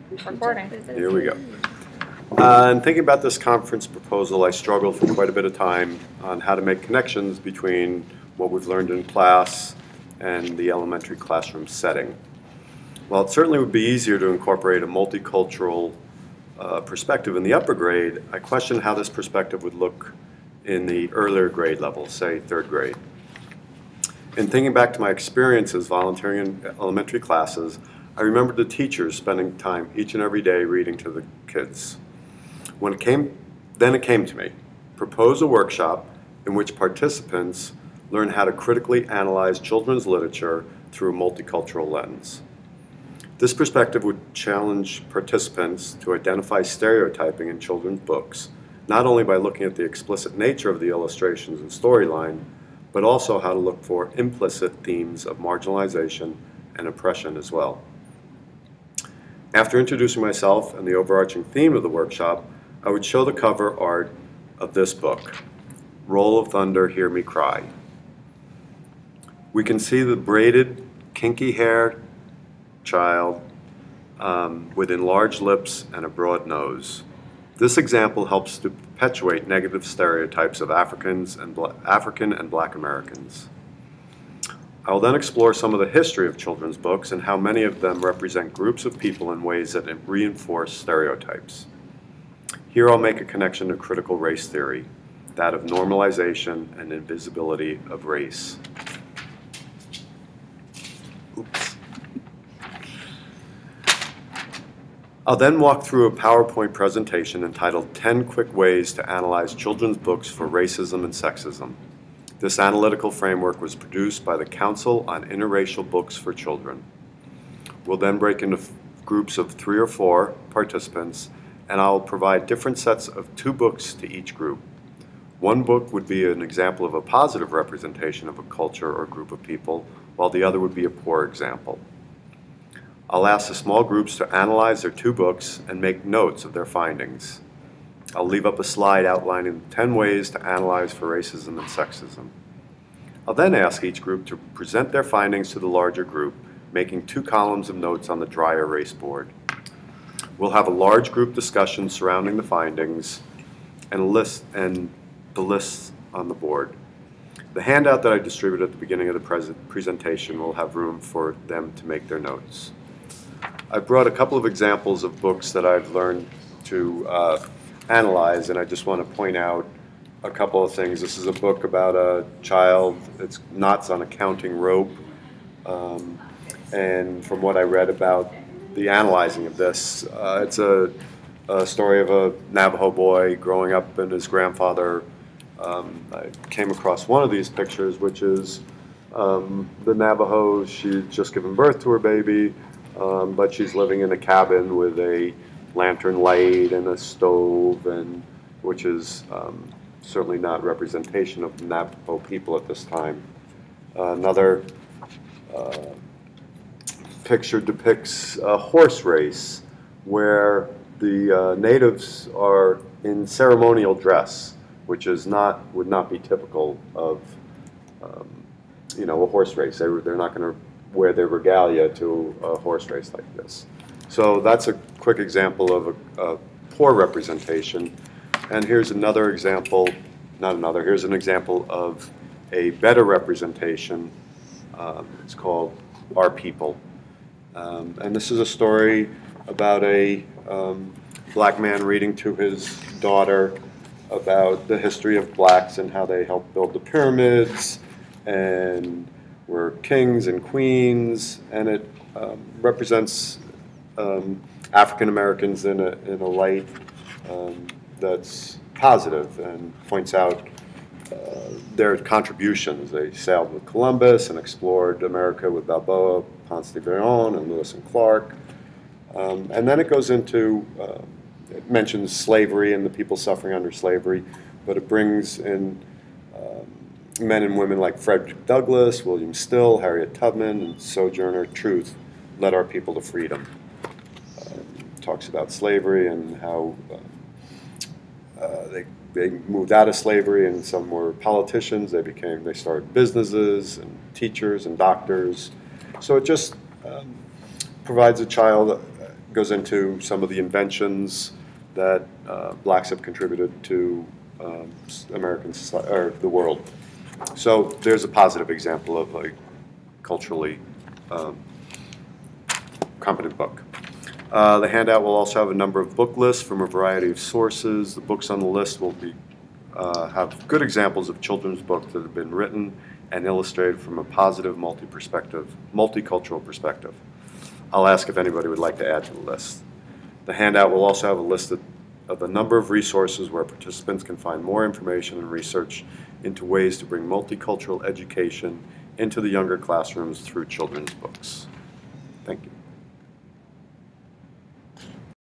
Recording. Here we go. In thinking about this conference proposal, I struggled for quite a bit of time on how to make connections between what we've learned in class and the elementary classroom setting. While it certainly would be easier to incorporate a multicultural perspective in the upper grade, I question how this perspective would look in the earlier grade level, say third grade. In thinking back to my experiences volunteering in elementary classes, I remembered the teachers spending time each and every day reading to the kids. Then it came to me. Propose a workshop in which participants learn how to critically analyze children's literature through a multicultural lens. This perspective would challenge participants to identify stereotyping in children's books, not only by looking at the explicit nature of the illustrations and storyline, but also how to look for implicit themes of marginalization and oppression as well. After introducing myself and the overarching theme of the workshop, I would show the cover art of this book, Roll of Thunder, Hear Me Cry. We can see the braided, kinky hair child with enlarged lips and a broad nose. This example helps to perpetuate negative stereotypes of African and Black Americans. I will then explore some of the history of children's books and how many of them represent groups of people in ways that reinforce stereotypes. Here I'll make a connection to critical race theory, that of normalization and invisibility of race. Oops. I'll then walk through a PowerPoint presentation entitled 10 Quick Ways to Analyze Children's Books for Racism and Sexism. This analytical framework was produced by the Council on Interracial Books for Children. We'll then break into groups of 3 or 4 participants, and I'll provide different sets of 2 books to each group. One book would be an example of a positive representation of a culture or group of people, while the other would be a poor example. I'll ask the small groups to analyze their 2 books and make notes of their findings. I'll leave up a slide outlining 10 ways to analyze for racism and sexism. I'll then ask each group to present their findings to the larger group, making 2 columns of notes on the dry erase board. We'll have a large group discussion surrounding the findings and the lists on the board. The handout that I distributed at the beginning of the presentation will have room for them to make their notes. I brought a couple of examples of books that I've learned to analyze, and I just want to point out a couple of things. This is a book about a child. It's Knots on a Counting Rope, and from what I read about the analyzing of this, it's a story of a Navajo boy growing up and his grandfather. I came across one of these pictures, which is the Navajo. She'd just given birth to her baby, but she's living in a cabin with a lantern light and a stove, and which is certainly not representation of the Navajo people at this time. Another picture depicts a horse race where the natives are in ceremonial dress, which would not be typical of a horse race. They're not going to wear their regalia to a horse race like this. So that's a quick example of a poor representation. And here's another example, here's an example of a better representation. It's called Our People. And this is a story about a Black man reading to his daughter about the history of blacks and how they helped build the pyramids and were kings and queens, and it represents African Americans in a light that's positive and points out their contributions. They sailed with Columbus and explored America with Balboa, Ponce de Leon, and Lewis and Clark. And then it goes into, it mentions slavery and the people suffering under slavery, but it brings in men and women like Frederick Douglass, William Still, Harriet Tubman, and Sojourner Truth led our people to freedom. Talks about slavery and how they moved out of slavery, and some were politicians. They started businesses and teachers and doctors. So it just provides a child goes into some of the inventions that blacks have contributed to American society, or the world. So there's a positive example of a culturally competent book. The handout will also have a number of book lists from a variety of sources. The books on the list will be have good examples of children's books that have been written and illustrated from a positive, multicultural perspective. I'll ask if anybody would like to add to the list. The handout will also have a list of a number of resources where participants can find more information and research into ways to bring multicultural education into the younger classrooms through children's books. Thank you.